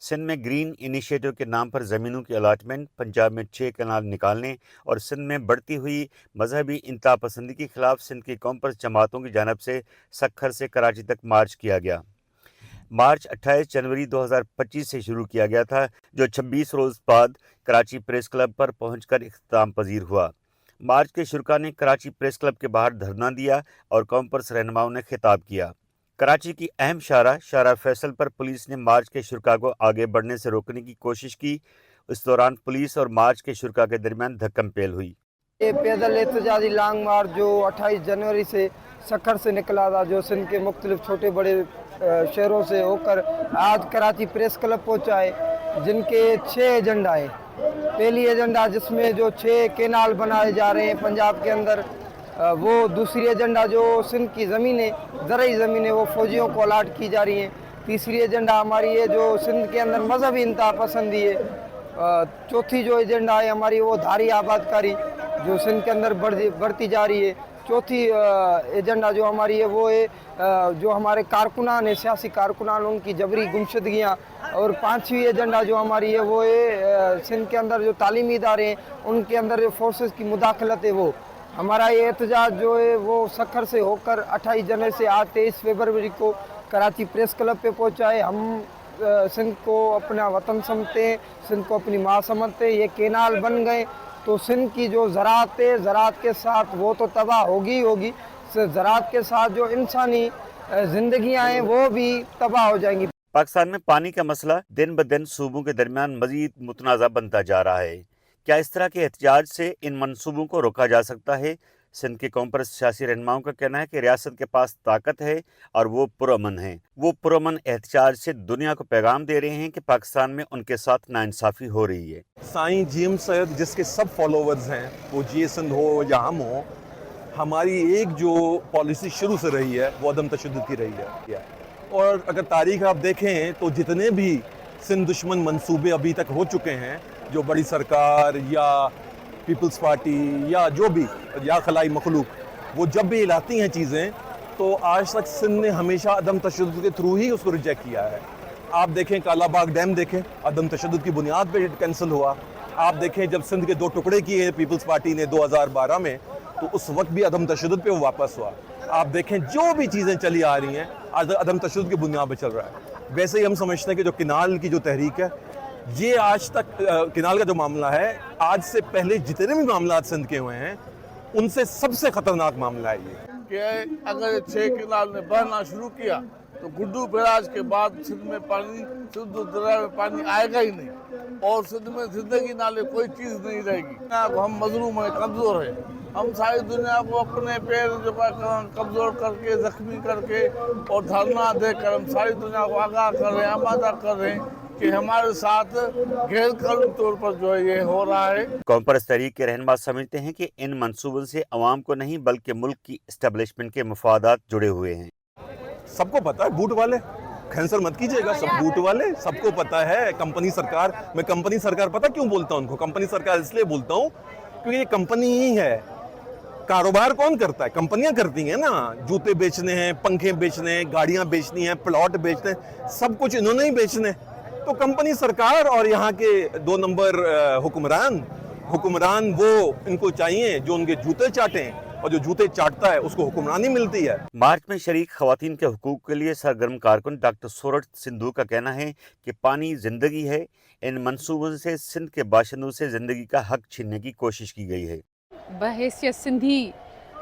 सिंध में green initiative के नाम पर ज़मीनों की अलाटमेंट, पंजाब में 6 कनाल निकालने और सिंध में बढ़ती हुई मजहबी इंतहा पसंदी के खिलाफ सिंध की कॉमर्स जमातों की जानब से सक्खर से कराची तक मार्च किया गया। मार्च 28 जनवरी 2025 से शुरू किया गया था, जो 26 रोज़ बाद कराची प्रेस क्लब पर पहुंचकर इख्तिताम पजीर हुआ। मार्च के शुरा ने कराची प्रेस क्लब के बाहर धरना दिया और कॉमर्स रहनुमाओं ने खिताब किया। कराची की अहम शारा फैसल पर पुलिस ने मार्च के शुरा को आगे बढ़ने से रोकने की कोशिश की। इस दौरान पुलिस और मार्च के शुरा के दरमियान धक्कम पेल हुई। ये पैदल एहतजाजी लॉन्ग मार्च जो 28 जनवरी से सक्खर से निकला था, जो सिंध के मुख्तलिफ छोटे बड़े शहरों से होकर आज कराची प्रेस क्लब पहुंचा है, जिनके 6 एजेंडा है। पहली एजेंडा जिसमें जो 6 केनाल बनाए जा रहे हैं पंजाब के अंदर, वो दूसरी एजेंडा जो सिंध की ज़मीनें ज़रई ज़मीनें वो फ़ौजियों को अलाट की जा रही हैं। तीसरी एजेंडा हमारी है जो सिंध के अंदर मजहबी इंतहा पसंदी है। चौथी जो एजेंडा है हमारी वो धारी आबादकारी जो सिंध के अंदर बढ़ती जा रही है। चौथी एजेंडा जो हमारी है वो है जो हमारे कारकुनान है, सियासी कारकुनान, उनकी जबरी गुमशदगियाँ। और पांचवी एजेंडा जो हमारी है वो है सिंध के अंदर जो तालीमी इदारे हैं उनके अंदर जो फोर्सेस की मुदाखलत है वो। हमारा ये एहतजाज जो है वो सक्खर से होकर 28 जनवरी से आज 23 फरवरी को कराची प्रेस क्लब पे पहुंचा है। हम सिंध को अपना वतन समझते हैं, सिंध को अपनी माँ समझते हैं। ये केनाल बन गए तो सिंध की जो ज़राअत है, ज़राअत के साथ वो तो तबाह होगी होगी, ज़राअत के साथ जो इंसानी ज़िंदगियाँ हैं वो भी तबाह हो जाएंगी। पाकिस्तान में पानी का मसला दिन ब दिन सूबों के दरमियान मजीद मुतनाज़ा बनता जा रहा है। क्या इस तरह के एहतजाज से इन मंसूबों को रोका जा सकता है? सिंध के कॉमर्स सियासी रहनुमाओं का कहना है कि रियासत के पास ताकत है और वो पुरअमन है। वो पुरअमन एहतजाज से दुनिया को पैगाम दे रहे हैं कि पाकिस्तान में उनके साथ नाइंसाफ़ी हो रही है। साईं जीएम सैयद जिसके सब फॉलोवर्स हैं, वो जी सिंध हो या हम हो, हमारी एक जो पॉलिसी शुरू से रही है वो अदम तशद्दुद की रही है। और अगर तारीख आप देखें तो जितने भी सिंध दुश्मन मंसूबे अभी तक हो चुके हैं, जो बड़ी सरकार या पीपल्स पार्टी या जो भी या खलाई मखलूक, वो जब भी लाती हैं चीज़ें तो आज तक सिंध ने हमेशा अदम तशद्दुद के थ्रू ही उसको रिजेक्ट किया है। आप देखें कालाबाग डैम देखें, अदम तशद्दुद की बुनियाद पे कैंसिल हुआ। आप देखें जब सिंध के 2 टुकड़े किए पीपल्स पार्टी ने 2012 में, तो उस वक्त भी अदम तशद्दुद पे वो वापस हुआ। आप देखें जो भी चीज़ें चली आ रही हैं आज अदम तशद्दुद की बुनियाद पे चल रहा है। वैसे ही हम समझते हैं कि जो किनाल की जो तहरीक है, ये आज तक किनाल का जो मामला है, आज से पहले जितने भी मामला सिंध के हुए हैं उनसे सबसे ख़तरनाक मामला है ये। कि अगर 6 किनाल ने बहना शुरू किया तो गुड्डू बैराज के बाद सिंध में पानी, सिंध दरिया में पानी आएगा ही नहीं और सिंध में जिंदगी नाले कोई चीज़ नहीं रहेगी। हम मजलूम हैं, कमज़ोर हैं। हम सारी दुनिया को अपने पैर जो कमज़ोर करके, ज़ख्मी करके और धरना देकर हम सारी दुनिया को आगाह कर रहे हैं, आमादा कर रहे हैं कि हमारे साथ गैर कानूनी तौर पर जो है ये हो रहा है। कॉमर्स तहरीक के रहनुमा समझते हैं कि इन मंसूबों से अवाम को नहीं बल्कि मुल्क की इस्टेब्लिशमेंट के मफादात जुड़े हुए हैं। सबको पता है, बूट वाले कैंसर मत कीजिएगा, सब बूट वाले सबको पता है। कंपनी सरकार, मैं कंपनी सरकार पता क्यों बोलता हूँ उनको? कंपनी सरकार इसलिए बोलता हूँ क्योंकि ये कंपनी ही है। कारोबार कौन करता है? कंपनियां करती हैं ना। जूते बेचने हैं, पंखे बेचने हैं, गाड़ियां बेचनी हैं, प्लॉट बेचने हैं, सब कुछ इन्होंने ही बेचने। तो कंपनी सरकार और यहाँ के 2 नंबर हुक्मरान वो इनको चाहिए जो उनके जूते चाटें, और जो जूते चाटता है उसको हुक्मरानी मिलती है। मार्च में शरीक खवातीन के हुकूक के लिए सरगर्म कारकुन डॉक्टर सोरठ सिंधु का कहना है कि पानी जिंदगी है। इन मंसूबों से सिंध के बाशिंदों से जिंदगी का हक छीनने की कोशिश की गई है। बहैसियत सिंधी,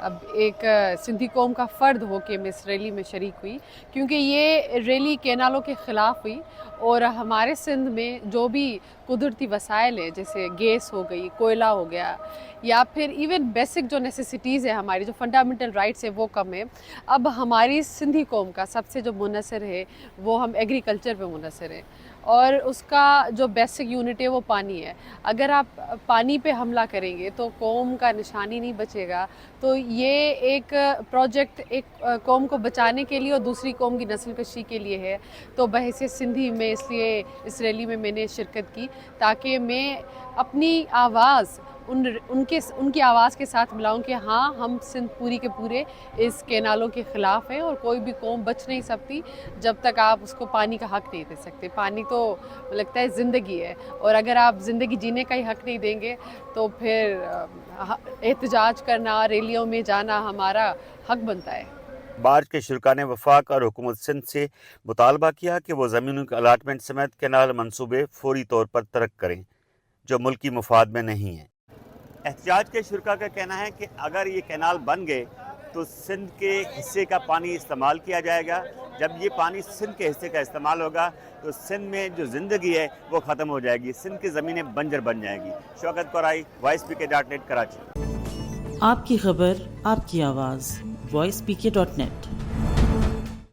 अब एक सिंधी कौम का फ़र्द हो के मैं इस रैली में शरीक हुई, क्योंकि ये रैली केनालों के ख़िलाफ़ हुई और हमारे सिंध में जो भी कुदरती वसाइल है, जैसे गैस हो गई, कोयला हो गया, या फिर इवन बेसिक जो नेसेसिटीज़ है हमारी, जो फंडामेंटल राइट्स है वो कम है। अब हमारी सिंधी कौम का सबसे जो मुनसर है वो हम एग्रीकल्चर पे मुनसर है और उसका जो बेसिक यूनिट है वो पानी है। अगर आप पानी पे हमला करेंगे तो कौम का निशानी नहीं बचेगा। तो ये एक प्रोजेक्ट एक कौम को बचाने के लिए और दूसरी कौम की नस्ल कशी के लिए है। तो बहैसियत सिंधी में इसलिए इस रैली में मैंने शिरकत की ताकि मैं अपनी आवाज़ उनकी आवाज़ के साथ मिलाऊं कि हाँ, हम सिंध पूरी के पूरे इस कैनालों के ख़िलाफ़ हैं और कोई भी कौम बच नहीं सकती जब तक आप उसको पानी का हक़ नहीं दे सकते। पानी तो लगता है ज़िंदगी है, और अगर आप ज़िंदगी जीने का ही हक़ नहीं देंगे तो फिर एहतजाज करना, रैलियों में जाना हमारा हक़ बनता है। मार्च के शुरा ने वफाक और हुकूमत सिंध से मुतालबा किया कि वो ज़मीनों के अलाटमेंट समेत कैनाल मनसूबे फौरी तौर पर तरक करें जो मुल्की मुफाद में नहीं हैं। एहतजाज के शुरा का कहना है कि अगर ये कैनाल बन गए तो सिंध के हिस्से का पानी इस्तेमाल किया जाएगा। जब ये पानी सिंध के हिस्से का इस्तेमाल होगा तो सिंध में जो ज़िंदगी है वो ख़त्म हो जाएगी, सिंध की ज़मीनें बंजर बन जाएंगी। Shaukat Core i, voicepk.net, Karachi. आपकी खबर, आपकी आवाज़, voicepk.net।